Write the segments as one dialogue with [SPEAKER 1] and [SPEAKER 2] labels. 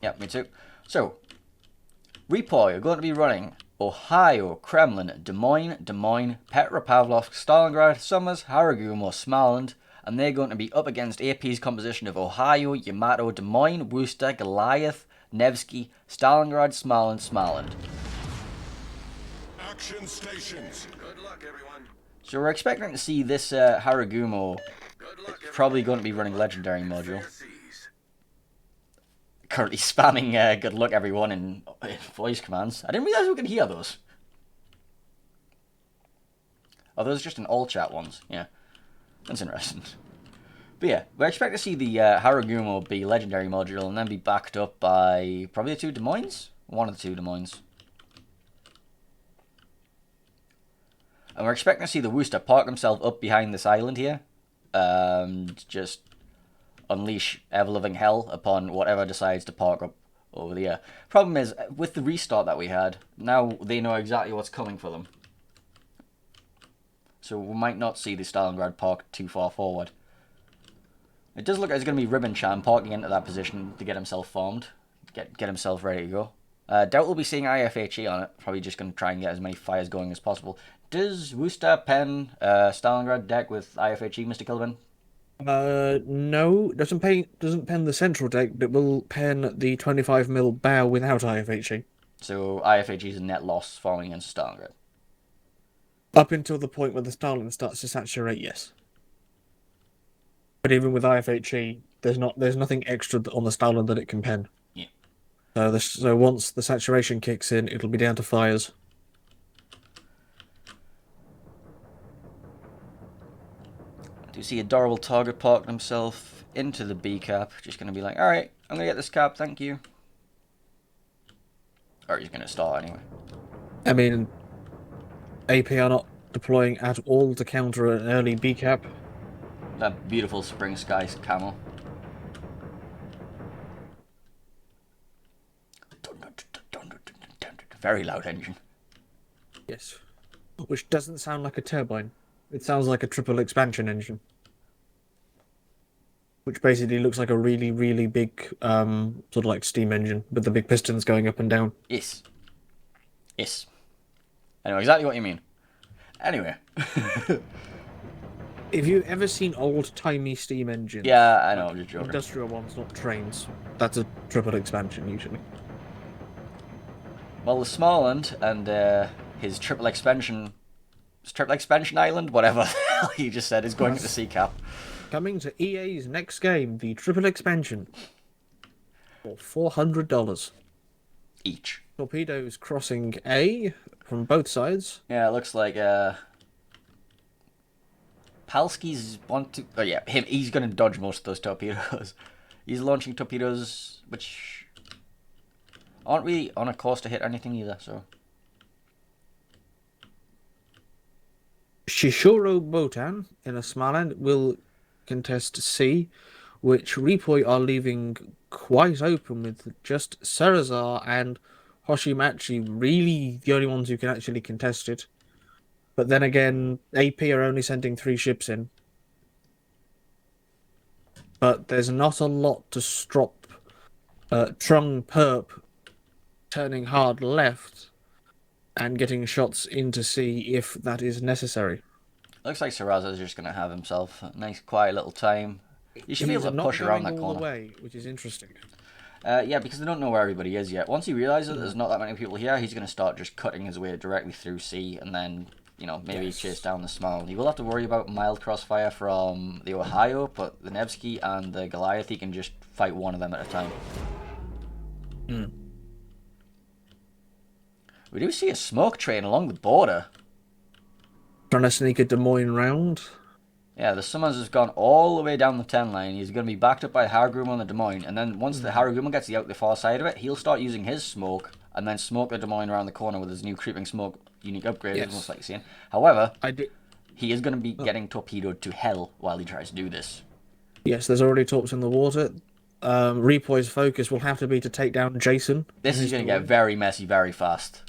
[SPEAKER 1] Yeah, me too. So, REPOI are going to be running Ohio, Kremlin, Des Moines, Petropavlovsk, Stalingrad, Summers, Haragumo, Smaland, and they're going to be up against AP's composition of Ohio, Yamato, Des Moines, Worcester, Goliath, Nevsky, Stalingrad, Smaland.
[SPEAKER 2] Action stations. Good luck, everyone.
[SPEAKER 1] So we're expecting to see this Haragumo probably going to be running Legendary module. Currently spamming good luck everyone in voice commands. I didn't realize we could hear those. Oh, those are just in all chat ones. Yeah, that's interesting. But yeah, we expect to see the Haragumo be Legendary module and then be backed up by probably the two Des Moines? One of the two Des Moines. And we're expecting to see the Worcester park himself up behind this island here. And just unleash ever-living hell upon whatever decides to park up over there. Problem is, with the restart that we had, now they know exactly what's coming for them. So we might not see the Stalingrad park too far forward. It does look like it's going to be Ribbencham parking into that position to get himself formed. Get himself ready to go. Doubt we'll be seeing IFHE on it. Probably just going to try and get as many fires going as possible. Does Worcester pen Stalingrad deck with IFHE, Mr. Killerbin?
[SPEAKER 3] No, doesn't pen the central deck, but will pen the 25mm bow without IFHE.
[SPEAKER 1] So IFHE is a net loss falling against Stalingrad.
[SPEAKER 3] Up until the point where the Stalin starts to saturate, yes. But even with IFHE, there's nothing extra on the Stalin that it can pen.
[SPEAKER 1] Yeah.
[SPEAKER 3] So once the saturation kicks in, it'll be down to fires.
[SPEAKER 1] Do you see adorable target parked himself into the B cap? Just going to be like, alright, I'm going to get this cap, thank you. Or he's going to start anyway.
[SPEAKER 3] I mean, AP are not deploying at all to counter an early B cap.
[SPEAKER 1] That beautiful spring sky camel. Very loud engine.
[SPEAKER 3] Yes. Which doesn't sound like a turbine. It sounds like a triple expansion engine. Which basically looks like a really, really big, sort of like steam engine, with the big pistons going up and down.
[SPEAKER 1] Yes. Yes. I know exactly what you mean. Anyway.
[SPEAKER 3] Have you ever seen old-timey steam engines?
[SPEAKER 1] Yeah, I know, I'm just joking.
[SPEAKER 3] Industrial ones, not trains. That's a triple expansion, usually.
[SPEAKER 1] Well, the Smaland and his triple expansion island, whatever the hell he just said, is going to sea cap.
[SPEAKER 3] Coming to EA's next game, the triple expansion, for $400
[SPEAKER 1] Each.
[SPEAKER 3] Torpedoes crossing A from both sides.
[SPEAKER 1] Yeah, it looks like Palski's he's going to dodge most of those torpedoes. He's launching torpedoes which aren't really on a course to hit anything either, so.
[SPEAKER 3] Shishiro Botan in a Smaland will contest C, which REPOI are leaving quite open with just Sarazar and Hoshimachi really the only ones who can actually contest it. But then again, AP are only sending 3 ships in. But there's not a lot to stop Trung Perp turning hard left and getting shots into C if that is necessary.
[SPEAKER 1] Looks like Sarazar is just going to have himself a nice quiet little time. You should be able to push around that corner.
[SPEAKER 3] Way, which is interesting.
[SPEAKER 1] Yeah, because they don't know where everybody is yet. Once he realizes there's not that many people here, he's going to start just cutting his way directly through C and then, you know, maybe chase down the Small. He will have to worry about mild crossfire from the Ohio, but the Nevsky and the Goliath, he can just fight one of them at a time. We do see a smoke train along the border.
[SPEAKER 3] Trying to sneak a Des Moines round.
[SPEAKER 1] Yeah, the Summers has gone all the way down the 10 line. He's going to be backed up by Haragumo on the Des Moines. And then once the Haragumo gets out the far side of it, he'll start using his smoke and then smoke the Des Moines around the corner with his new creeping smoke unique upgrade, most like seeing. However, he is going to be getting torpedoed to hell while he tries to do this.
[SPEAKER 3] Yes, there's already talks in the water. REPOI's focus will have to be to take down Jason.
[SPEAKER 1] This is going to get very messy very fast.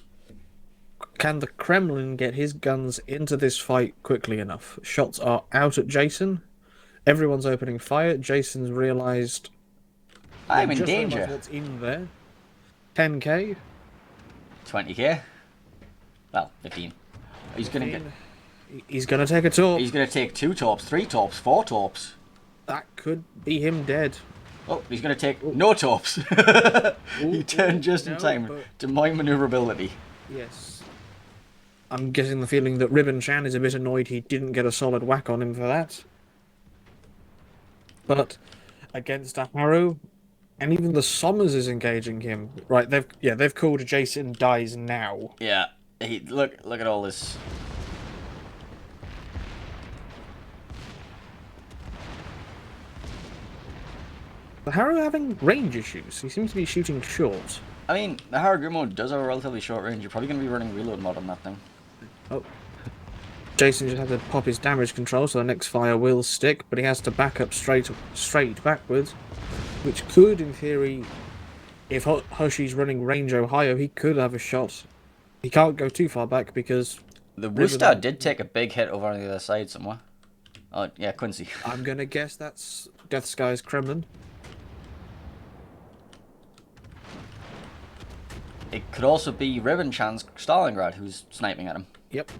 [SPEAKER 3] Can the Kremlin get his guns into this fight quickly enough? Shots are out at Jason. Everyone's opening fire. Jason's realised
[SPEAKER 1] I'm in
[SPEAKER 3] just realised
[SPEAKER 1] danger.
[SPEAKER 3] what's in there. 10k.
[SPEAKER 1] 20k. Well, 15. He's gonna get.
[SPEAKER 3] 15. He's gonna take a torp.
[SPEAKER 1] He's gonna take 2 torps, 3 torps, 4 torps.
[SPEAKER 3] That could be him dead.
[SPEAKER 1] Oh, he's gonna take no torps. He turned just in time to my maneuverability.
[SPEAKER 3] Yes. I'm getting the feeling that Ribbon Chan is a bit annoyed he didn't get a solid whack on him for that. But against a Harrow, and even the Sommers is engaging him. Right, they've called Jason dies now.
[SPEAKER 1] Yeah. Look at all this.
[SPEAKER 3] The Harrow having range issues. He seems to be shooting short.
[SPEAKER 1] I mean, the Haragumo does have a relatively short range. You're probably going to be running reload mod on that thing.
[SPEAKER 3] Oh. Jason just had to pop his damage control, so the next fire will stick, but he has to back up straight backwards, which could, in theory, if Hoshi's running range Ohio, he could have a shot. He can't go too far back because
[SPEAKER 1] The Worcester did take a big hit over on the other side somewhere. Oh, yeah, Quincy.
[SPEAKER 3] I'm gonna guess that's Death Sky's Kremlin.
[SPEAKER 1] It could also be Ribbon Chan's Stalingrad who's sniping at him.
[SPEAKER 3] Yep.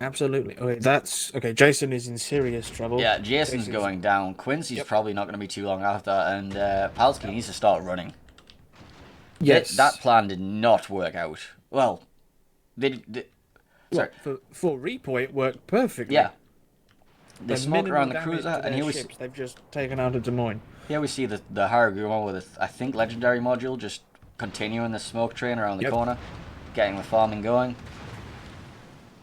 [SPEAKER 3] Absolutely. Okay, Jason is in serious trouble.
[SPEAKER 1] Yeah, Jason's going down. Quincy's probably not going to be too long after, and Palsky needs to start running.
[SPEAKER 3] Yes.
[SPEAKER 1] That plan did not work out. Well, sorry.
[SPEAKER 3] For REPOI, it worked perfectly.
[SPEAKER 1] Yeah. They smoked around the cruiser, and here we see...
[SPEAKER 3] They've just taken out of Des Moines.
[SPEAKER 1] Here we see the Haragumo with, I think, legendary module just continuing the smoke train around the corner, getting the farming going.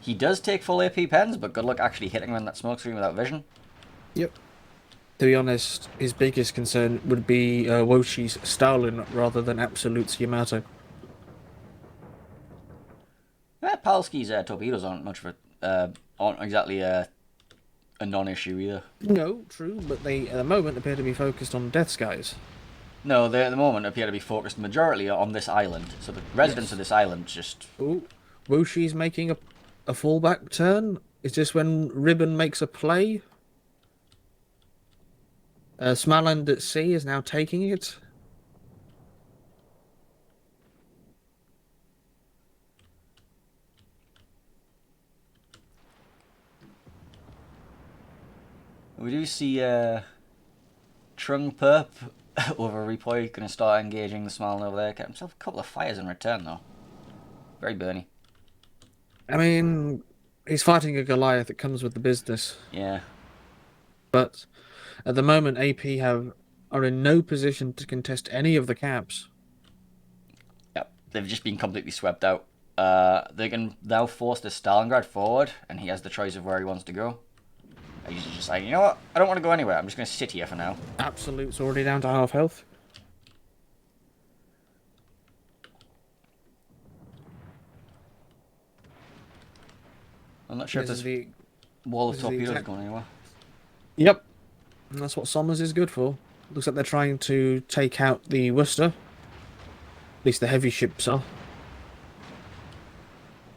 [SPEAKER 1] He does take full AP pens, but good luck actually hitting him in that smoke screen without vision.
[SPEAKER 3] Yep. To be honest, his biggest concern would be Woshi's Stalin rather than Absolute's Yamato.
[SPEAKER 1] Palsky's torpedoes aren't much of aren't exactly a non-issue either.
[SPEAKER 3] No, true, but they at the moment appear to be focused on Death Skies.
[SPEAKER 1] No, they at the moment appear to be focused majority on this island. So the residents of this island just...
[SPEAKER 3] Ooh, Woshi's making a fallback turn. Is this when Ribbon makes a play? Smaland at sea is now taking it.
[SPEAKER 1] We do see Trung Perp over REPOI going to start engaging the Smalin over there. Get himself a couple of fires in return though. Very burny.
[SPEAKER 3] I mean, he's fighting a Goliath that comes with the business.
[SPEAKER 1] Yeah.
[SPEAKER 3] But at the moment, AP are in no position to contest any of the caps.
[SPEAKER 1] Yep. They've just been completely swept out. They can now force the Stalingrad forward, and he has the choice of where he wants to go. He's just like, you know what? I don't want to go anywhere. I'm just going to sit here for now.
[SPEAKER 3] Absolute's already down to half health.
[SPEAKER 1] I'm not sure if this wall of torpedoes is going anywhere.
[SPEAKER 3] Yep. And that's what Sommers is good for. Looks like they're trying to take out the Worcester. At least the heavy ships are.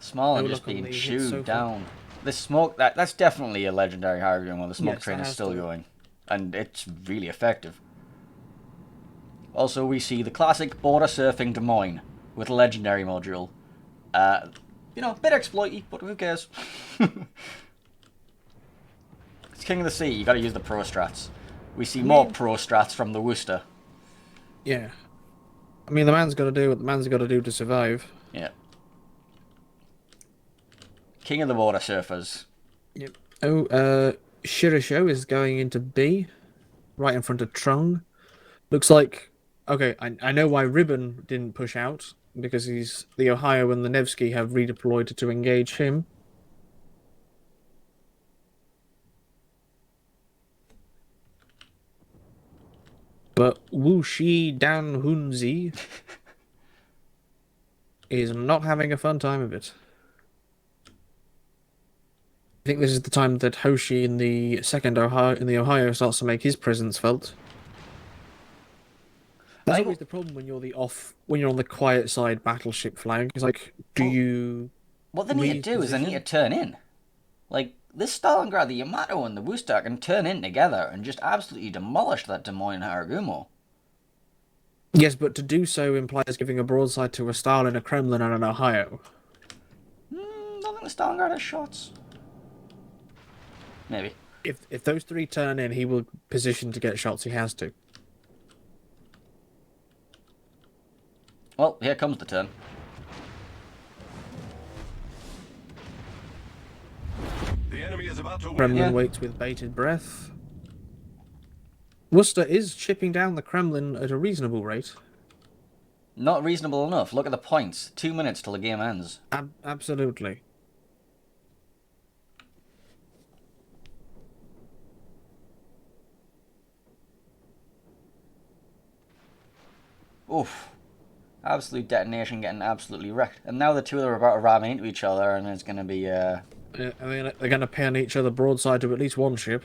[SPEAKER 1] Smalin just being chewed down. The smoke, that's definitely a legendary Haragumo while the smoke train is still going. And it's really effective. Also, we see the classic border surfing Des Moines with a legendary module. You know, a bit exploity, but who cares? It's King of the Sea, you gotta use the pro strats. We see more pro strats from the Worcester.
[SPEAKER 3] Yeah. I mean, the man's gotta do what the man's gotta do to survive.
[SPEAKER 1] Yeah. King of the border surfers.
[SPEAKER 3] Yep. Oh, Shirisho is going into B, right in front of Trung. Looks like... Okay, I know why Ribbon didn't push out, because the Ohio and the Nevsky have redeployed to engage him. But Wu Shi Dan Hunzi is not having a fun time of it. I think this is the time that Hoshi in the Ohio starts to make his presence felt. That's always the problem when you're on the quiet side battleship flag. It's like,
[SPEAKER 1] what they need to do is they need to turn in. Like, this Stalingrad, the Yamato and the Worcester can turn in together and just absolutely demolish that Des Moines Haragumo.
[SPEAKER 3] Yes, but to do so implies giving a broadside to a Stalin, a Kremlin, and an Ohio.
[SPEAKER 1] Not think the Stalingrad has shots. Maybe.
[SPEAKER 3] If those three turn in, he will position to get shots. He has to.
[SPEAKER 1] Well, here comes the turn.
[SPEAKER 2] The enemy is about to win.
[SPEAKER 3] Kremlin
[SPEAKER 1] Yeah.
[SPEAKER 3] waits with bated breath. Worcester is chipping down the Kremlin at a reasonable rate.
[SPEAKER 1] Not reasonable enough. Look at the points. 2 minutes till the game ends.
[SPEAKER 3] Absolutely.
[SPEAKER 1] Oof. Absolute detonation getting absolutely wrecked. And now the two of them are about to ram into each other and it's going to be...
[SPEAKER 3] I mean, they're going to pin each other broadside to at least one ship.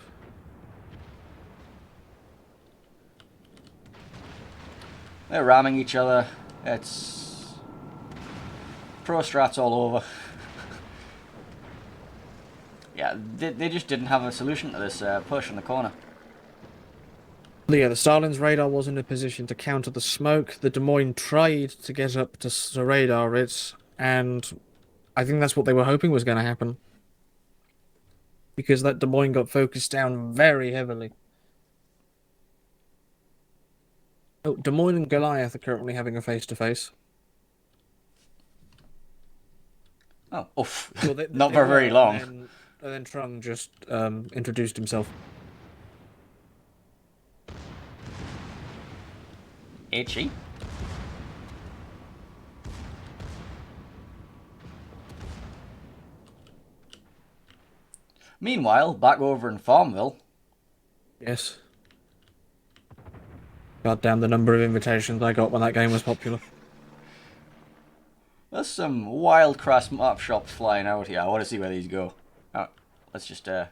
[SPEAKER 1] They're ramming each other. It's... Pro strats all over. Yeah, they just didn't have a solution to this push in the corner.
[SPEAKER 3] Yeah, the Stalin's radar was in a position to counter the smoke. The Des Moines tried to get up to radar it, and I think that's what they were hoping was going to happen. Because that Des Moines got focused down very heavily. Oh, Des Moines and Goliath are currently having a face-to-face.
[SPEAKER 1] Oh, oof.
[SPEAKER 3] Well,
[SPEAKER 1] Not for very long.
[SPEAKER 3] And then Trung just introduced himself.
[SPEAKER 1] HE? Meanwhile, back over in Farmville,
[SPEAKER 3] Yes. God damn the number of invitations I got when that game was popular.
[SPEAKER 1] there's some wild crass map shops flying out here. I want to see where these go. Oh, let's just
[SPEAKER 3] I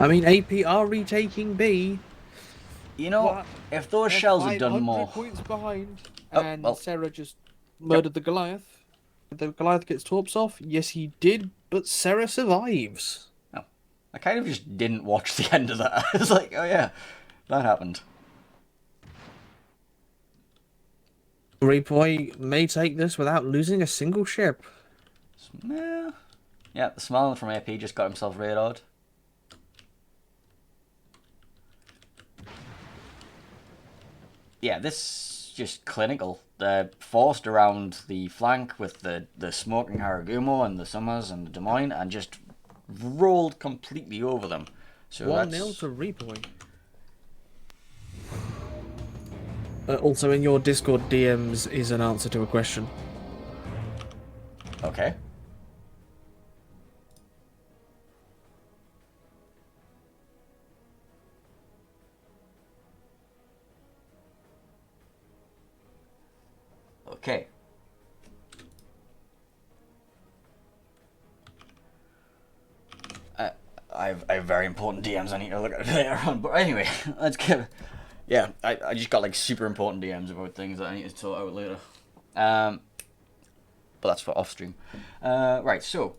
[SPEAKER 3] mean, AP are retaking B.
[SPEAKER 1] You know,
[SPEAKER 3] What?
[SPEAKER 1] if those shells had done
[SPEAKER 3] 500
[SPEAKER 1] more...
[SPEAKER 3] points behind,
[SPEAKER 1] Oh,
[SPEAKER 3] and
[SPEAKER 1] well.
[SPEAKER 3] Sarah just murdered the Goliath. The Goliath gets torps off. Yes, he did, but Sarah survives.
[SPEAKER 1] Oh, I kind of just didn't watch the end of that. I was like, oh yeah, that happened.
[SPEAKER 3] REPOI may take this without losing a single ship.
[SPEAKER 1] Yeah, the Smiling from AP just got himself radared. Yeah, this is just clinical. They're forced around the flank with the smoking Haragumo and the Summers and the Des Moines and just rolled completely over them. So
[SPEAKER 3] 1-0
[SPEAKER 1] that's...
[SPEAKER 3] to REPOI. Also, in your Discord DMs is an answer to a question.
[SPEAKER 1] Okay. Okay. I have very important DMs I need to look at later on. But anyway, let's get... Yeah, I just got like super important DMs about things that I need to sort out later. But that's for off stream. Right, so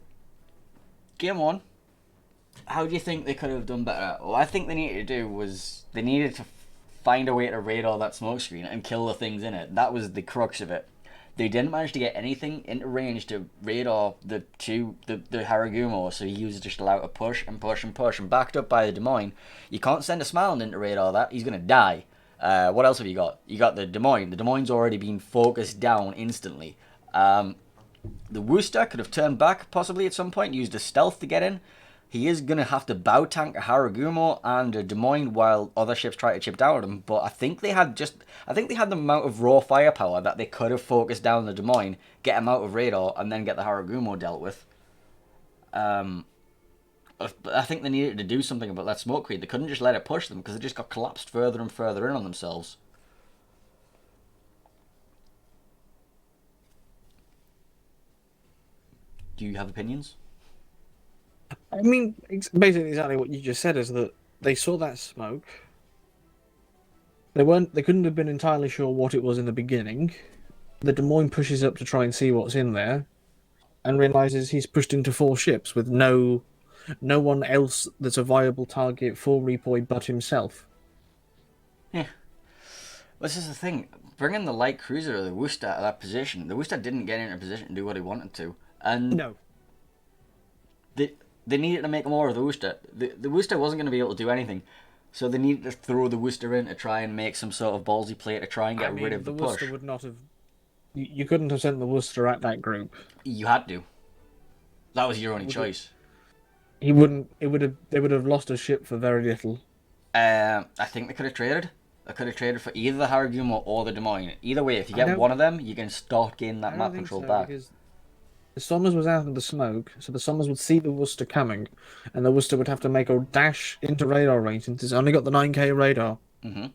[SPEAKER 1] game one. How do you think they could have done better? Well, I think they needed to do was they needed to find a way to radar that smoke screen and kill the things in it. That was the crux of it. They didn't manage to get anything into range to radar the Haragumo, so he was just allowed to push and push and push, and backed up by the Des Moines. You can't send a Smiling into radar that, he's going to die. What else have you got? You got the Des Moines. The Des Moines already been focused down instantly. The Worcester could have turned back possibly at some point, used a stealth to get in. He is going to have to bow tank a Haragumo and a Des Moines while other ships try to chip down at him. But I think they had the amount of raw firepower that they could have focused down the Des Moines, get him out of radar, and then get the Haragumo dealt with. I think they needed to do something about that smoke creed. They couldn't just let it push them because they just got collapsed further and further in on themselves. Do you have opinions?
[SPEAKER 3] I mean, basically exactly what you just said is that they saw that smoke. They couldn't have been entirely sure what it was in the beginning. The Des Moines pushes up to try and see what's in there, and realizes he's pushed into 4 ships with no no one else that's a viable target for Repoi but himself.
[SPEAKER 1] Yeah. This is the thing. Bringing the light cruiser or the Worcester to that position, the Worcester didn't get into a position to do what he wanted to. And
[SPEAKER 3] No.
[SPEAKER 1] they needed to make more of the Worcester. The Worcester wasn't going to be able to do anything. So they needed to throw the Worcester in to try and make some sort of ballsy play to try and get rid of the push.
[SPEAKER 3] Worcester would not have. You couldn't have sent the Worcester at that group.
[SPEAKER 1] You had to. That was your only choice.
[SPEAKER 3] He wouldn't. It would have. They would have lost a ship for very little.
[SPEAKER 1] I think they could have traded. They could have traded for either the Haragumo or the Des Moines. Either way, if you get one of them, you can start gaining that map control back.
[SPEAKER 3] Because the Sommers was out of the smoke, so the Sommers would see the Worcester coming, and the Worcester would have to make a dash into radar range since it's only got the 9K radar.
[SPEAKER 1] Mm-hmm.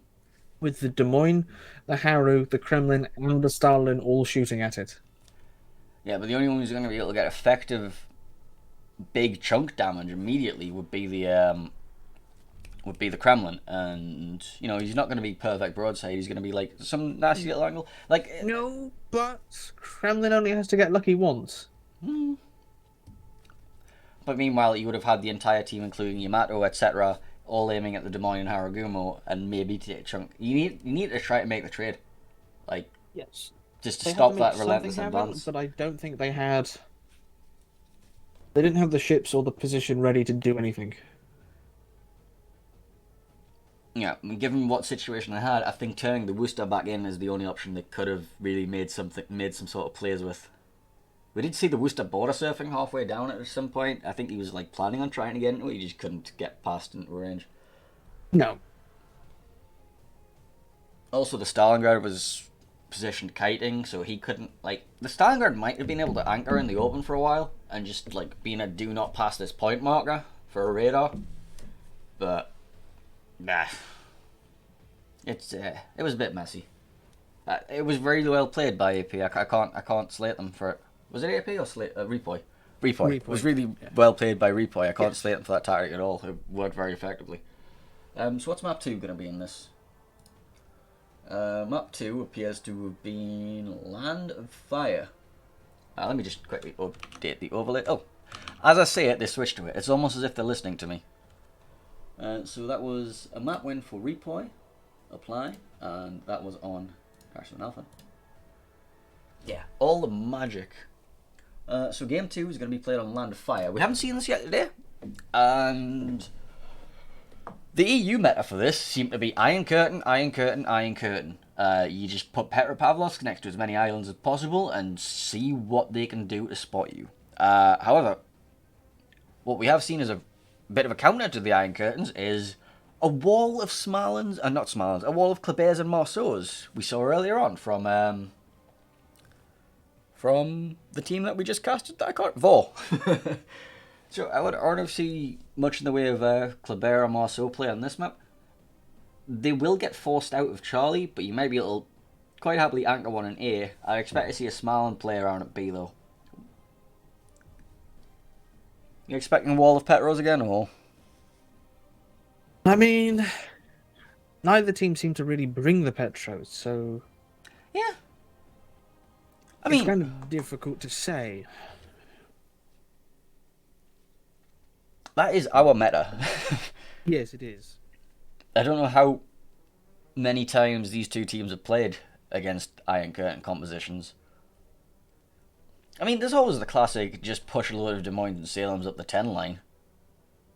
[SPEAKER 3] With the Des Moines, the Haru, the Kremlin, and the Stalin all shooting at it.
[SPEAKER 1] Yeah, but the only one who's going to be able to get effective big chunk damage immediately would be the Kremlin, and he's not going to be perfect broadside. He's going to be like some nasty little angle.
[SPEAKER 3] No, but Kremlin only has to get lucky once.
[SPEAKER 1] But meanwhile, you would have had the entire team, including Yamato, etc., all aiming at the Des Moines and Haragumo, and maybe take a chunk. You need to try to make the trade,
[SPEAKER 3] yes,
[SPEAKER 1] just to stop that relentless advance.
[SPEAKER 3] But I don't think they had. They didn't have the ships or the position ready to do anything.
[SPEAKER 1] Yeah, given what situation they had, I think turning the Worcester back in is the only option they could have really made some sort of plays with. We did see the Worcester border surfing halfway down at some point. I think he was planning on trying to get into it, he just couldn't get past into range.
[SPEAKER 3] No.
[SPEAKER 1] Also, the Stalingrad was positioned kiting, so he couldn't, the Stalingrad might have been able to anchor in the open for a while, and just, being a do not pass this point marker for a radar. But, nah. It was a bit messy. It was very well played by AP. I can't slate them for it. Was it AP or REPOI? REPOI. It was really well played by REPOI. I can't slate them for that tactic at all. It worked very effectively. So what's map 2 going to be in this? Map 2 appears to have been Land of Fire. Let me just quickly update the overlay. Oh, as I say it, they switched to it. It's almost as if they're listening to me. So that was a map win for REPOI. Apply. And that was on Carson Alpha. Yeah, all the magic. So game 2 is going to be played on Land of Fire. We haven't seen this yet today. And the EU meta for this seemed to be Iron Curtain, Iron Curtain, Iron Curtain. You just put Petropavlovsk next to as many islands as possible and see what they can do to spot you. However, what we have seen as a bit of a counter to the Iron Curtains is a wall of Smallands, not Smallands, a wall of Killerbins and Marceaus we saw earlier on from the team that we just casted. That I can't. Vor. So I don't see much in the way of Killerbin or Marceau play on this map. They will get forced out of Charlie, but you may be able to quite happily anchor one in A. I expect to see a Smalland play around at B though. You expecting a wall of Petros again, or?
[SPEAKER 3] I mean, neither team seemed to really bring the Petros, so
[SPEAKER 1] yeah.
[SPEAKER 3] It's kind of difficult to say.
[SPEAKER 1] That is our meta.
[SPEAKER 3] Yes, it is.
[SPEAKER 1] I don't know how many times these two teams have played against Iron Curtain compositions. I mean, there's always the classic just push a load of Des Moines and Salem's up the 10 line.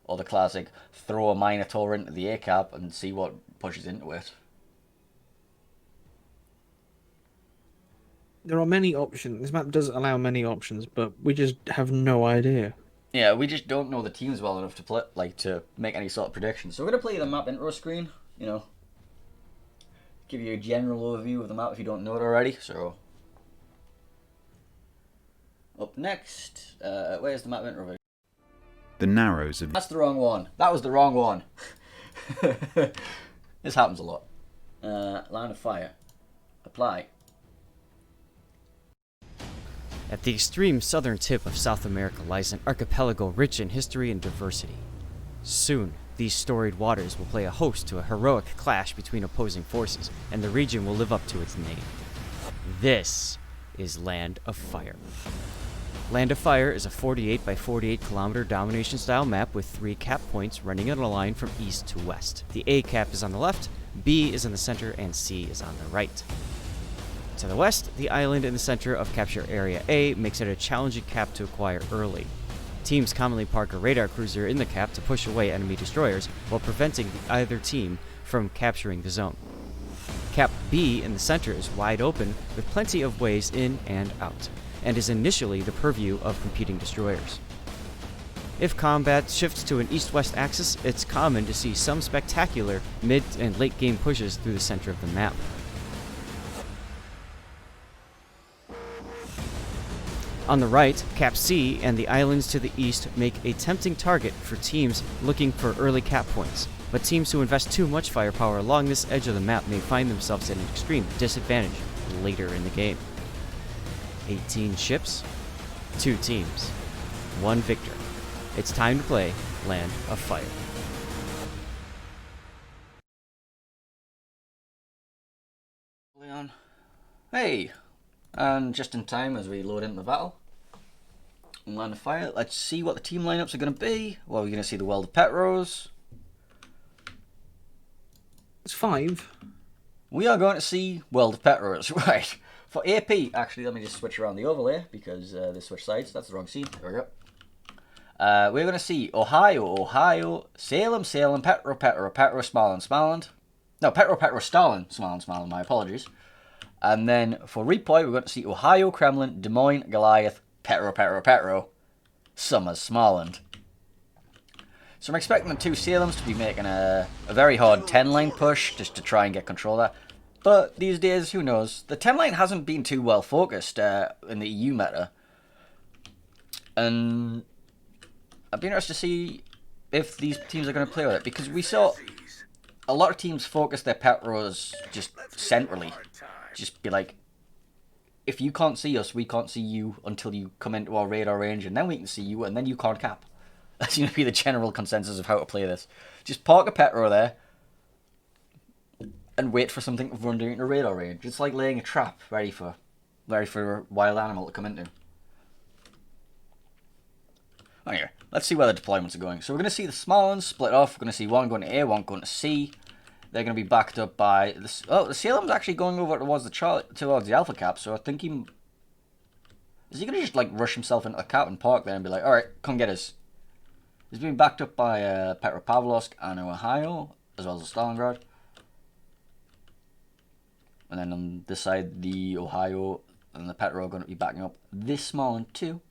[SPEAKER 1] Or the classic throw a Minotaur into the A-cap and see what pushes into it.
[SPEAKER 3] There are many options. This map does allow many options, but we just have no idea.
[SPEAKER 1] Yeah, we just don't know the teams well enough to play, to make any sort of predictions. So we're going to play the map intro screen, give you a general overview of the map if you don't know it already. So, up next, where's the map intro?
[SPEAKER 4] The Narrows of...
[SPEAKER 1] That's the wrong one. That was the wrong one. This happens a lot. Line of Fire. Apply.
[SPEAKER 5] At the extreme southern tip of South America lies an archipelago rich in history and diversity. Soon, these storied waters will play a host to a heroic clash between opposing forces, and the region will live up to its name. This is Land of Fire. Land of Fire is a 48 by 48 kilometer domination style map with 3 cap points running in a line from east to west. The A cap is on the left, B is in the center, and C is on the right. To the west, the island in the center of Capture Area A makes it a challenging cap to acquire early. Teams commonly park a radar cruiser in the cap to push away enemy destroyers while preventing either team from capturing the zone. Cap B in the center is wide open with plenty of ways in and out, and is initially the purview of competing destroyers. If combat shifts to an east-west axis, it's common to see some spectacular mid and late game pushes through the center of the map. On the right, Cap C and the islands to the east make a tempting target for teams looking for early cap points, but teams who invest too much firepower along this edge of the map may find themselves at an extreme disadvantage later in the game. 18 ships, 2 teams, 1 victor. It's time to play Land of Fire.
[SPEAKER 1] Leon. Hey! And just in time as we load into the battle. Land of Fire. Let's see what the team lineups are going to be. Well, we're going to see the World of Petros.
[SPEAKER 3] It's 5.
[SPEAKER 1] We are going to see World of Petros, right. For AP, actually, let me just switch around the overlay because they switch sides. That's the wrong scene. There we go. We're going to see Ohio, Salem, Petro, Smaland. No, Petro, Smaland, my apologies. And then for REPOI, we're going to see Ohio, Kremlin, Des Moines, Goliath, Petro, Summers, Smaland. So I'm expecting the 2 Salems to be making a very hard 10-line push just to try and get control of that. But these days, who knows? The 10-line hasn't been too well focused in the EU meta. And I'd be interested to see if these teams are going to play with it. Because we saw a lot of teams focus their Petros just centrally. Just be like, if you can't see us, we can't see you until you come into our radar range. And then we can see you, and then you can't cap. That seems to be the general consensus of how to play this. Just park a Petro there and wait for something to run into radar range. It's like laying a trap ready for a wild animal to come into. Anyway, let's see where the deployments are going. So we're going to see the Smalands split off. We're going to see one going to A, one going to C. They're going to be backed up by... the Salem's actually going over towards the Alpha Cap, so I think he... Is he going to just, like, rush himself into the cap and park there and be like, alright, come get us? He's being backed up by Petropavlovsk and Ohio, as well as Stalingrad. And then on this side, the Ohio and the Petro are going to be backing up this Smaland too.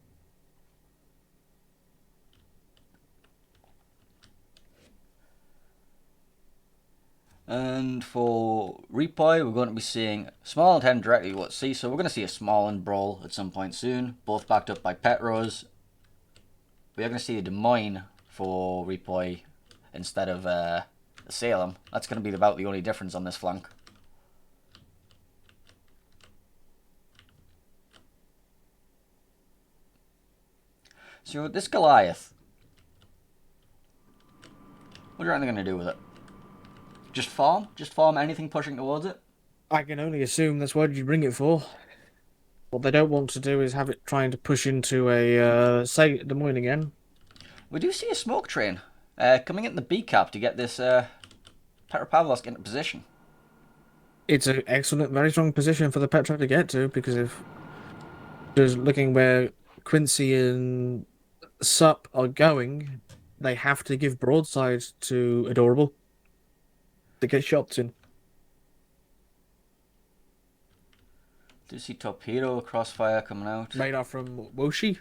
[SPEAKER 1] And for REPOI, we're going to be seeing Smaland heading directly towards C, so we're going to see a Smaland brawl at some point soon, both backed up by Petros. We are going to see a Des Moines for REPOI instead of Salem. That's going to be about the only difference on this flank. So this Goliath, what do you reckon they're going to do with it? Just farm? Just farm anything pushing towards it?
[SPEAKER 3] I can only assume that's what you bring it for. What they don't want to do is have it trying to push into a, say, Des Moines again.
[SPEAKER 1] We do see a smoke train coming in the B cap to get this Petropavlovsk into position.
[SPEAKER 3] It's an excellent, very strong position for the Petro to get to, because if just looking where Quincy and Sup are going, they have to give broadside to Adorable to get shots in.
[SPEAKER 1] Do see Torpedo Crossfire coming out.
[SPEAKER 3] Radar from Woshi.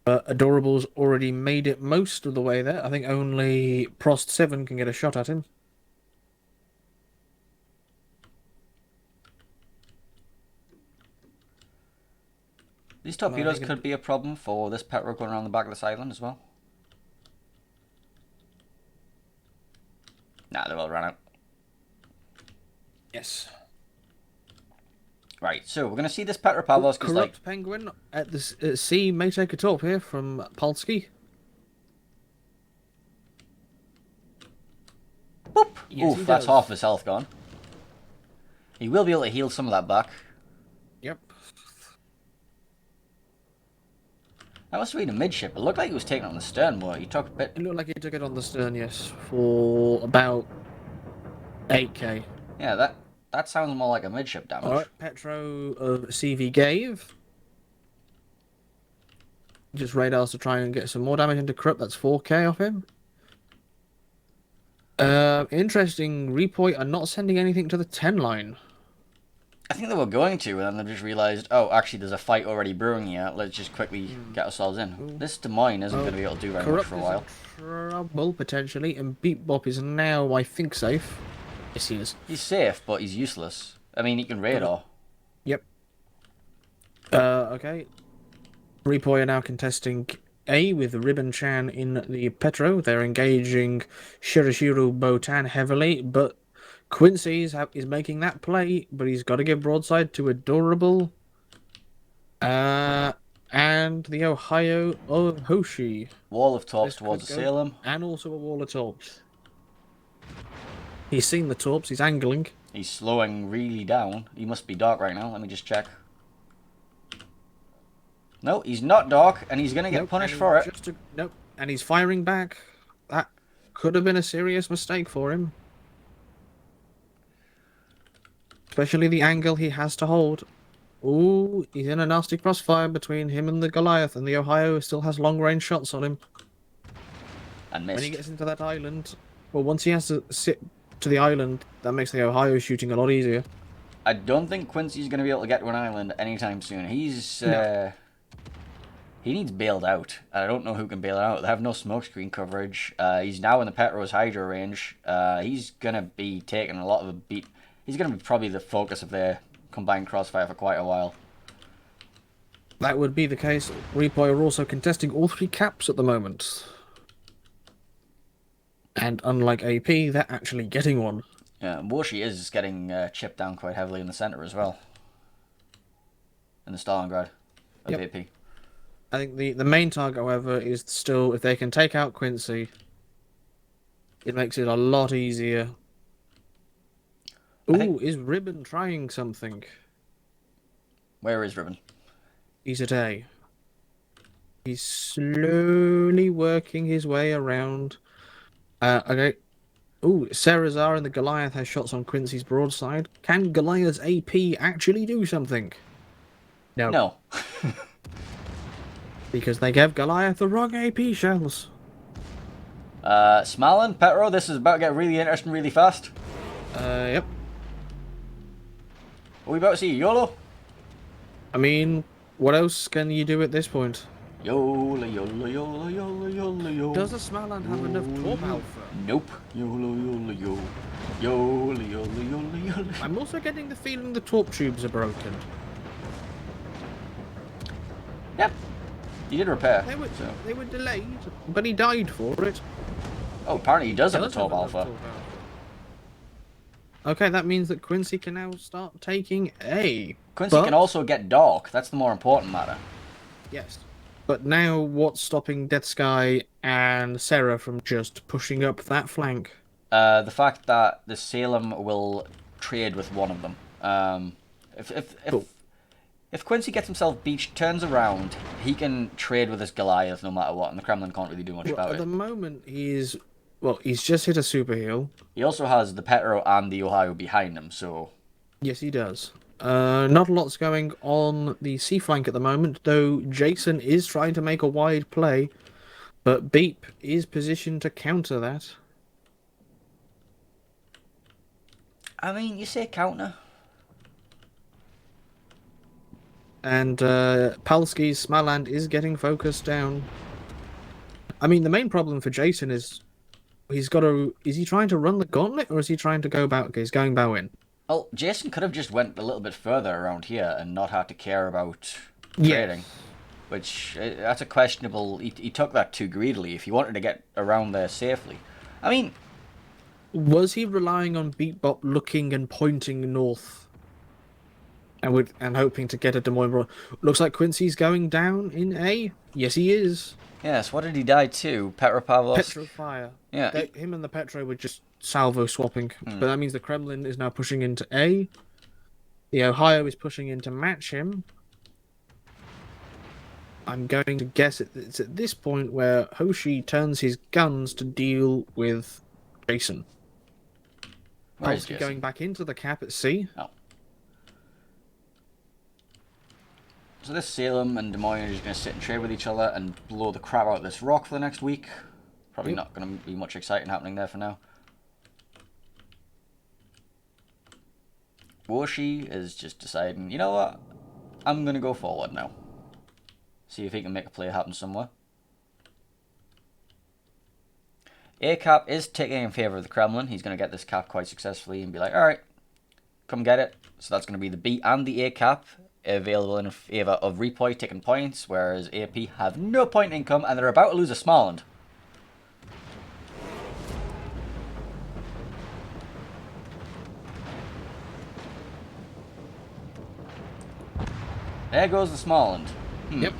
[SPEAKER 3] Adorable's already made it most of the way there. I think only Prost 7 can get a shot at him.
[SPEAKER 1] These torpedoes could be a problem for this Petro going around the back of this island as well. Nah, they will run out.
[SPEAKER 3] Yes.
[SPEAKER 1] Right, so we're going to see this Petropavlovsk is like...
[SPEAKER 3] Corrupt Penguin at the sea may take a top here from Polsky.
[SPEAKER 1] Boop!
[SPEAKER 3] Yes,
[SPEAKER 1] Oof, that's half his health gone. He will be able to heal some of that back.
[SPEAKER 3] Yep.
[SPEAKER 1] That must have been a midship. It looked like it was taken on the stern more. He took a bit.
[SPEAKER 3] It looked like he took it on the stern, yes, for about 8k.
[SPEAKER 1] Yeah, that sounds more like a midship damage.
[SPEAKER 3] Alright, Petro of CV gave. Just radars to try and get some more damage into Krupp. That's 4k off him. Interesting. REPOI are not sending anything to the 10 line.
[SPEAKER 1] I think they were going to, and then they just realised, oh, actually, there's a fight already brewing here. Let's just quickly get ourselves in.
[SPEAKER 3] Ooh.
[SPEAKER 1] This Des Moines isn't going to be able to do very much
[SPEAKER 3] Krupp
[SPEAKER 1] for a
[SPEAKER 3] is
[SPEAKER 1] while.
[SPEAKER 3] in trouble, potentially, and Beat Bop is now, I think, safe. Yes, he is.
[SPEAKER 1] He's safe, but he's useless. I mean, he can radar.
[SPEAKER 3] Yep. Okay. REPOI are now contesting A with Ribbon Chan in the Petro. They're engaging Shirashiro Botan heavily, but Quincy is making that play, but he's got to give broadside to Adorable. And the Ohio of Hoshi.
[SPEAKER 1] Wall of torps
[SPEAKER 3] This
[SPEAKER 1] towards
[SPEAKER 3] could
[SPEAKER 1] the
[SPEAKER 3] go-
[SPEAKER 1] Salem.
[SPEAKER 3] And also a wall of torps. He's seen the torps, he's angling.
[SPEAKER 1] He's slowing really down. He must be dark right now. Let me just check. No, he's not dark, and he's going to get
[SPEAKER 3] Nope,
[SPEAKER 1] punished
[SPEAKER 3] and
[SPEAKER 1] for it.
[SPEAKER 3] Nope, and he's firing back. That could have been a serious mistake for him. Especially the angle he has to hold. Ooh, he's in a nasty crossfire between him and the Goliath, and the Ohio still has long-range shots on him.
[SPEAKER 1] And
[SPEAKER 3] When he
[SPEAKER 1] missed.
[SPEAKER 3] gets into that island, well, once he has to sit to the island, that makes the Ohio shooting a lot easier.
[SPEAKER 1] I don't think Quincy's going to be able to get to an island anytime soon. He's...
[SPEAKER 3] No.
[SPEAKER 1] He needs bailed out. I don't know who can bail out. They have no smokescreen coverage. He's now in the Petro's Hydro range. He's going to be taking a lot of a beat. He's going to be probably the focus of their combined crossfire for quite a while.
[SPEAKER 3] That would be the case. REPOI are also contesting all 3 caps at the moment. And unlike AP, they're actually getting one.
[SPEAKER 1] Yeah, Warshi is getting chipped down quite heavily in the centre as well. In the Stalingrad of
[SPEAKER 3] Yep.
[SPEAKER 1] AP.
[SPEAKER 3] I think the main target, however, is still, if they can take out Quincy, it makes it a lot easier. Ooh, is Ribbon trying something?
[SPEAKER 1] Where is Ribbon?
[SPEAKER 3] He's at A. He's slowly working his way around. Okay. Ooh, Serazar and the Goliath has shots on Quincy's broadside. Can Goliath's AP actually do something?
[SPEAKER 1] No.
[SPEAKER 3] Because they gave Goliath the wrong AP shells.
[SPEAKER 1] Smalin, Petro, this is about to get really interesting really fast.
[SPEAKER 3] Yep.
[SPEAKER 1] Are we about to see YOLO?
[SPEAKER 3] I mean, what else can you do at this point?
[SPEAKER 1] YOLO, YOLO, YOLO, YOLO, YOLO, YOLO.
[SPEAKER 3] Does the Smaland have enough Torp Alpha?
[SPEAKER 1] Nope. YOLO, YOLO, YOLO. YOLO, YOLO, YOLO, YOLO.
[SPEAKER 3] I'm also getting the feeling the Torp tubes are broken.
[SPEAKER 1] Yep. He did repair.
[SPEAKER 3] They were delayed, but he died for it.
[SPEAKER 1] Oh, apparently he does have a
[SPEAKER 3] Does
[SPEAKER 1] top
[SPEAKER 3] have enough
[SPEAKER 1] alpha.
[SPEAKER 3] Torp Alpha. Okay, that means that Quincy can now start taking A.
[SPEAKER 1] Quincy
[SPEAKER 3] But-
[SPEAKER 1] can also get dark. That's the more important matter.
[SPEAKER 3] Yes. But now, what's stopping Death Sky and Sarah from just pushing up that flank?
[SPEAKER 1] The fact that the Salem will trade with one of them.
[SPEAKER 3] Cool.
[SPEAKER 1] If Quincy gets himself beached, turns around, he can trade with his Goliath no matter what, and the Kremlin can't really do much
[SPEAKER 3] Well,
[SPEAKER 1] about
[SPEAKER 3] at the
[SPEAKER 1] it.
[SPEAKER 3] moment, he's just hit a super heal.
[SPEAKER 1] He also has the Petro and the Ohio behind him, so
[SPEAKER 3] Yes, he does. Not a lot's going on the C flank at the moment, though Jason is trying to make a wide play, but Beep is positioned to counter that.
[SPEAKER 1] I mean, you say counter.
[SPEAKER 3] And Palski's Smaland is getting focused down. I mean, the main problem for Jason is is he trying to run the gauntlet, or is he trying to go bow? Okay, he's going bow in.
[SPEAKER 1] Well, Jason could have just went a little bit further around here and not had to care about
[SPEAKER 3] Yeah.
[SPEAKER 1] trading. Which, that's a questionable... He took that too greedily if he wanted to get around there safely. I mean...
[SPEAKER 3] Was he relying on Beatbop looking and pointing north? And hoping to get a Des Moines Broad? Looks like Quincy's going down in A. Yes, he is.
[SPEAKER 1] Yes, what did he die to? Petropavlovsk?
[SPEAKER 3] Petrofire.
[SPEAKER 1] Yeah.
[SPEAKER 3] Him and the Petro were just salvo swapping. But that means the Kremlin is now pushing into A. The Ohio is pushing in to match him. I'm going to guess it's at this point where Hoshi turns his guns to deal with Jason.
[SPEAKER 1] Where is
[SPEAKER 3] Polsky
[SPEAKER 1] Jason?
[SPEAKER 3] going back into the cap at sea.
[SPEAKER 1] Oh. So this Salem and Des Moines are just going to sit and trade with each other and blow the crap out of this rock for the next week. Probably not going to be much exciting happening there for now. Woshi is just deciding, you know what? I'm going to go forward now. See if he can make a play happen somewhere. A-Cap is taking in favour of the Kremlin. He's going to get this cap quite successfully and be like, alright, come get it. So that's going to be the B and the A-Cap available in favour of REPOI taking points, whereas AP have no point income and they're about to lose a Smaland. There goes the Smaland.
[SPEAKER 3] Yep.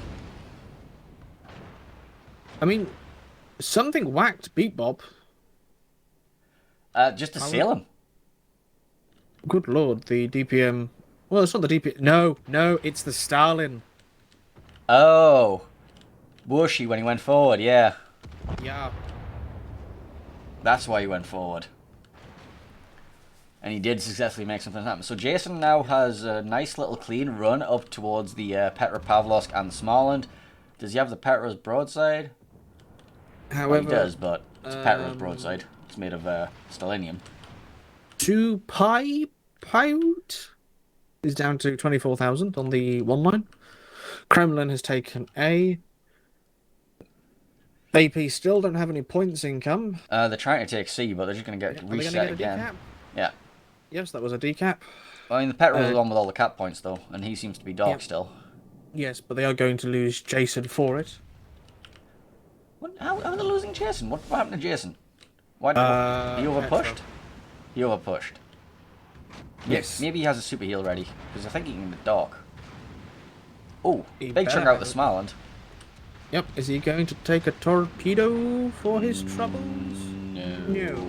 [SPEAKER 3] I mean, something whacked Beat Bob.
[SPEAKER 1] Just to sail him.
[SPEAKER 3] Good lord, the DPM. Well, it's not the DPM. No, it's the Stalin.
[SPEAKER 1] Oh. Woshi when he went forward, yeah.
[SPEAKER 3] Yeah.
[SPEAKER 1] That's why he went forward. And he did successfully make something happen. So Jason now has a nice little clean run up towards the Petropavlovsk and Smaland. Does he have the Petros broadside?
[SPEAKER 3] However,
[SPEAKER 1] Well, he does, but it's a Petros broadside. It's made of stellinium.
[SPEAKER 3] 2 Pirate is down to 24,000 on the 1 line. Kremlin has taken A. AP still don't have any points income.
[SPEAKER 1] They're trying to take C, but they're just going to get
[SPEAKER 3] Are they
[SPEAKER 1] reset
[SPEAKER 3] gonna get a
[SPEAKER 1] again.
[SPEAKER 3] decap?
[SPEAKER 1] Yeah.
[SPEAKER 3] Yes, that was a decap.
[SPEAKER 1] I mean, the Petros is the one with all the cap points, though, and he seems to be dark still.
[SPEAKER 3] Yes, but they are going to lose Jason for it.
[SPEAKER 1] How are they losing Jason? What happened to Jason? Why did he overpushed?
[SPEAKER 3] Petro.
[SPEAKER 1] He overpushed.
[SPEAKER 3] Yes.
[SPEAKER 1] Maybe he has a super heal ready, because I think he can dark. Oh,
[SPEAKER 3] He
[SPEAKER 1] big chunk
[SPEAKER 3] better
[SPEAKER 1] out the
[SPEAKER 3] have it.
[SPEAKER 1] Smaland.
[SPEAKER 3] Yep, is he going to take a torpedo for his troubles? No.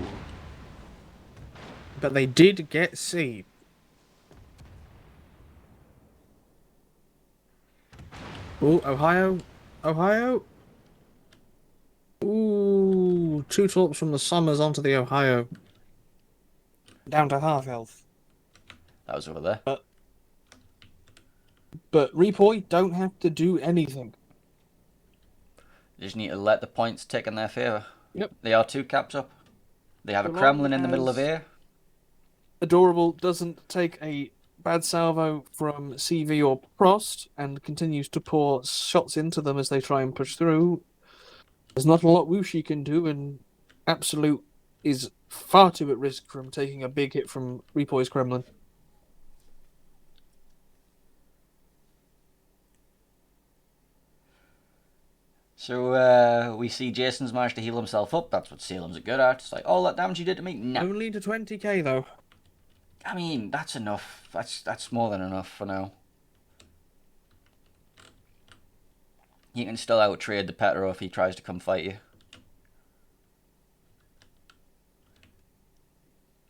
[SPEAKER 3] But they did get C. Ooh, Ohio. Ooh, 2 torps from the Summers onto the Ohio. Down to half health.
[SPEAKER 1] That was over there.
[SPEAKER 3] But REPOI don't have to do anything.
[SPEAKER 1] They just need to let the points tick in their favour.
[SPEAKER 3] Yep.
[SPEAKER 1] They are 2 caps up. They have a
[SPEAKER 3] So long
[SPEAKER 1] Kremlin in the middle of
[SPEAKER 3] as-
[SPEAKER 1] air.
[SPEAKER 3] Adorable doesn't take a bad salvo from CV or Prost and continues to pour shots into them as they try and push through. There's not a lot Wuxi can do, and Absolute is far too at risk from taking a big hit from REPOI's Kremlin.
[SPEAKER 1] So we see Jason's managed to heal himself up. That's what Salem's are good at. It's like, all that damage you did to me? Nah.
[SPEAKER 3] Only to 20k though.
[SPEAKER 1] I mean, that's enough. That's more than enough for now. You can still out-trade the Petro if he tries to come fight you.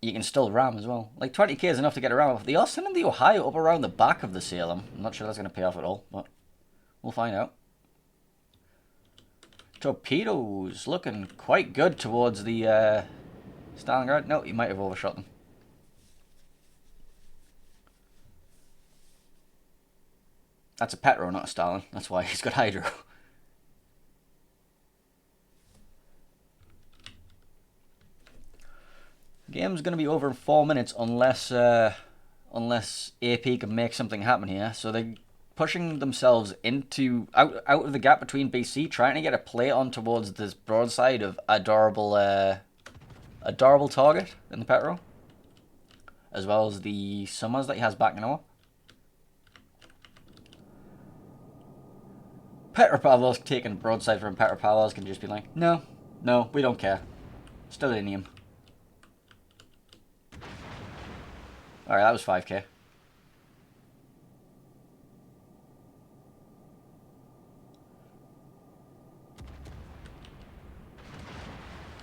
[SPEAKER 1] You can still ram as well. Like, 20k is enough to get around. They are sending the Ohio up around the back of the Salem. I'm not sure that's going to pay off at all, but we'll find out. Torpedoes looking quite good towards the Stalingrad. No, he might have overshot them. That's a Petro, not a Stalin. That's why he's got Hydro. Game's going to be over in 4 minutes unless AP can make something happen here. So they're pushing themselves out of the gap between BC, trying to get a play on towards this broadside of adorable target in the Petro, as well as the Summers that he has back now. Petropavlovsk taking broadside from Petropavlovsk can just be like, no, we don't care. Stellinium. Alright, that was 5k.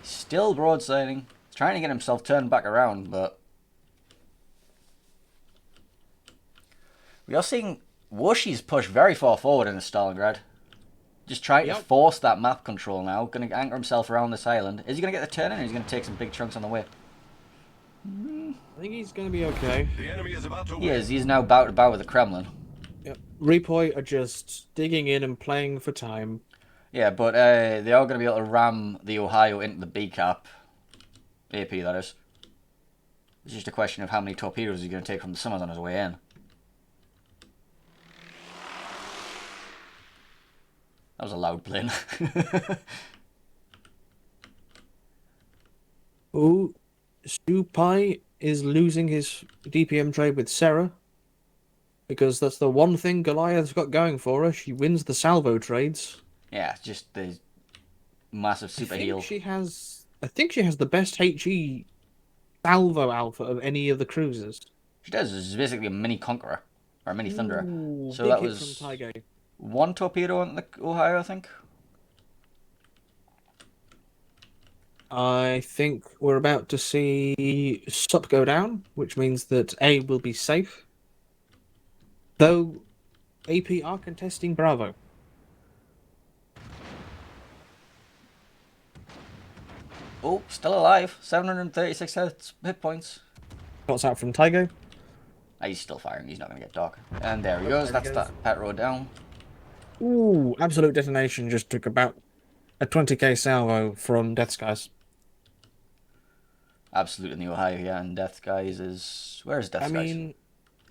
[SPEAKER 1] Still broadsiding. He's trying to get himself turned back around, but we are seeing Woshi's push very far forward in the Stalingrad. Just trying to
[SPEAKER 3] Yep.
[SPEAKER 1] force that map control now. Going to anchor himself around this island. Is he going to get the turn in, or is he going to take some big chunks on the way?
[SPEAKER 3] I think he's going to be okay.
[SPEAKER 2] The enemy is about to
[SPEAKER 1] He
[SPEAKER 2] win.
[SPEAKER 1] is. He's now bow to bow with the Kremlin.
[SPEAKER 3] Yep. Repoi are just digging in and playing for time.
[SPEAKER 1] Yeah, but they are going to be able to ram the Ohio into the B cap. AP, that is. It's just a question of how many torpedoes he's going to take from the Summers on his way in. That was a loud plane.
[SPEAKER 3] Oh, Supai is losing his DPM trade with Sarah. Because that's the one thing Goliath's got going for her. She wins the salvo trades.
[SPEAKER 1] Yeah, just the massive super heal.
[SPEAKER 3] I think she has the best HE salvo alpha of any of the cruisers.
[SPEAKER 1] She does. It's basically a mini Conqueror. Or a mini Thunderer.
[SPEAKER 3] Ooh,
[SPEAKER 1] So
[SPEAKER 3] big
[SPEAKER 1] that
[SPEAKER 3] hit
[SPEAKER 1] was
[SPEAKER 3] from Taigo.
[SPEAKER 1] one torpedo on the Ohio, I think.
[SPEAKER 3] I think we're about to see SUP go down, which means that A will be safe. Though AP are contesting Bravo.
[SPEAKER 1] Oh, still alive. 736 hit points.
[SPEAKER 3] Shots out from Taigo.
[SPEAKER 1] He's still firing. He's not going to get dark. And there he goes.
[SPEAKER 3] there he
[SPEAKER 1] That's
[SPEAKER 3] goes.
[SPEAKER 1] that pet road down.
[SPEAKER 3] Ooh, absolute detonation just took about a 20k salvo from Death Skies.
[SPEAKER 1] Absolute in the Ohio, yeah. And Death Skies is... Where is Death
[SPEAKER 3] I
[SPEAKER 1] Skies?
[SPEAKER 3] mean,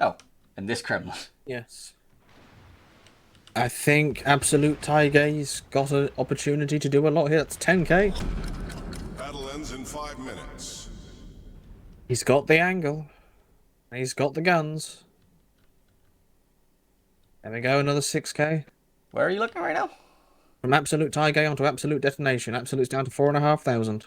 [SPEAKER 1] Oh, in this Kremlin.
[SPEAKER 3] yes. I think Absolute Taiga's got an opportunity to do a lot here. That's 10k.
[SPEAKER 2] Battle ends in 5 minutes.
[SPEAKER 3] He's got the angle. He's got the guns. There we go, another 6k.
[SPEAKER 1] Where are you looking right now?
[SPEAKER 3] From Absolute Taiga onto Absolute Detonation. Absolute's down to 4,500.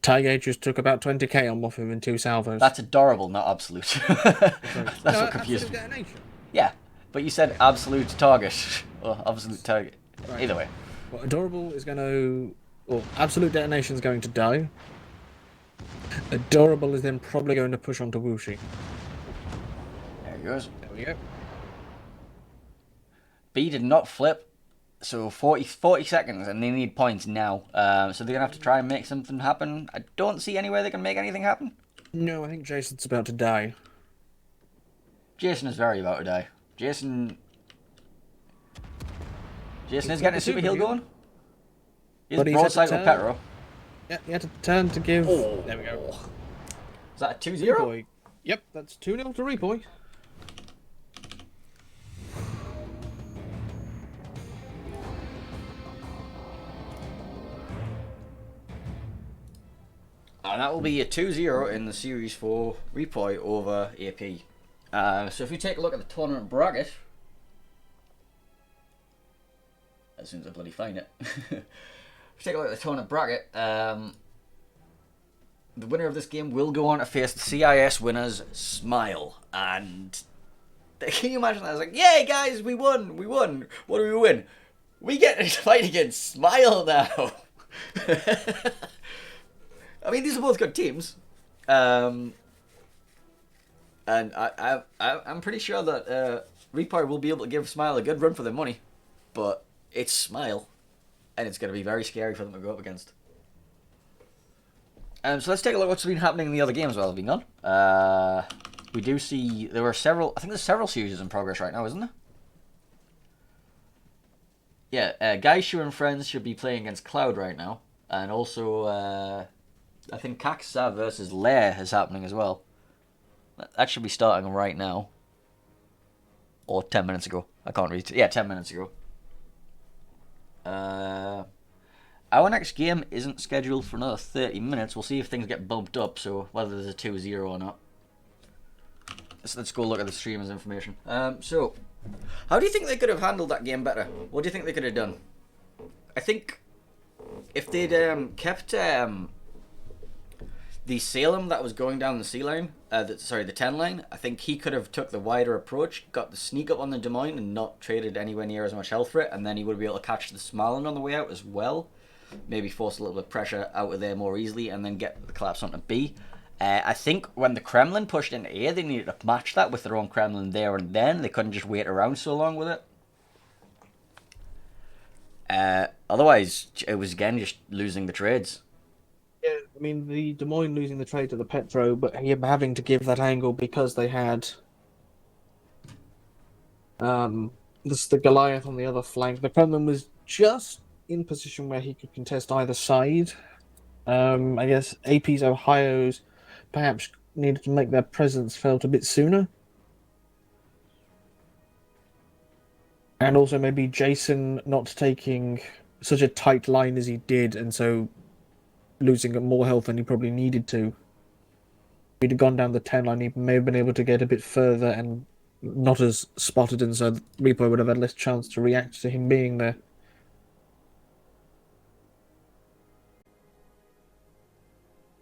[SPEAKER 3] Taiga just took about 20k on off him in 2 salvos.
[SPEAKER 1] That's adorable, not absolute. That's what confused me.
[SPEAKER 3] Detonation.
[SPEAKER 1] Yeah, but you said absolute target. Or absolute target.
[SPEAKER 3] Right.
[SPEAKER 1] Either way.
[SPEAKER 3] Well, Adorable is going to... Well, Absolute Detonation is going to die. Adorable is then probably going to push onto Wuxi.
[SPEAKER 1] There he goes.
[SPEAKER 3] There we go.
[SPEAKER 1] B did not flip. So 40 seconds, and they need points now. So they're going to have to try and make something happen. I don't see anywhere they can make anything happen.
[SPEAKER 3] No, I think Jason's about to die.
[SPEAKER 1] Jason is very about to die. Jason is getting a super heal going. He's
[SPEAKER 3] But he's had to
[SPEAKER 1] broadside with
[SPEAKER 3] turn.
[SPEAKER 1] Petro.
[SPEAKER 3] Yeah, he had to turn to give...
[SPEAKER 1] Oh.
[SPEAKER 3] There we go.
[SPEAKER 1] Is that a 2-0?
[SPEAKER 3] Repoi. Yep, that's 2-0 to Repoi.
[SPEAKER 1] And that will be a 2-0 in the series for Repoi over AP. So if we take a look at the tournament bracket, as soon as I bloody find it, if we take a look at the tournament bracket, the winner of this game will go on to face the CIS winners, Smile. And can you imagine that? I was like, yay guys, we won. What do we win? We get to fight against Smile now. I mean, these are both good teams, and I'm pretty sure that Repoi will be able to give Smile a good run for their money, but it's Smile, and it's going to be very scary for them to go up against. So let's take a look at what's been happening in the other games while they've been gone. We do see there were several. I think there's several series in progress right now, isn't there? Yeah, Gaishu and friends should be playing against Cloud right now, and also. I think Kaksa versus Lair is happening as well. That should be starting right now. Or 10 minutes ago. I can't read. Yeah, 10 minutes ago. Our next game isn't scheduled for another 30 minutes. We'll see if things get bumped up, so whether there's a 2-0 or not. Let's go look at the streamers information. So, how do you think they could have handled that game better? What do you think they could have done? I think if they'd kept... the Salem that was going down the C line, the 10 line, I think he could have took the wider approach, got the sneak up on the Des Moines and not traded anywhere near as much health for it, and then he would be able to catch the Smalin on the way out as well. Maybe force a little bit of pressure out of there more easily and then get the collapse onto B. I think when the Kremlin pushed into A, they needed to match that with their own Kremlin there and then. They couldn't just wait around so long with it. Otherwise, it was again just losing the trades.
[SPEAKER 3] Yeah, I mean the Des Moines losing the trade to the Petro, but him having to give that angle because they had the Goliath on the other flank. The Kremlin was just in position where he could contest either side. I guess AP's Ohio's perhaps needed to make their presence felt a bit sooner. And also maybe Jason not taking such a tight line as he did, and so losing more health than he probably needed to. If he'd have gone down the 10 line, he may have been able to get a bit further and not as spotted, and so Repo would have had less chance to react to him being there.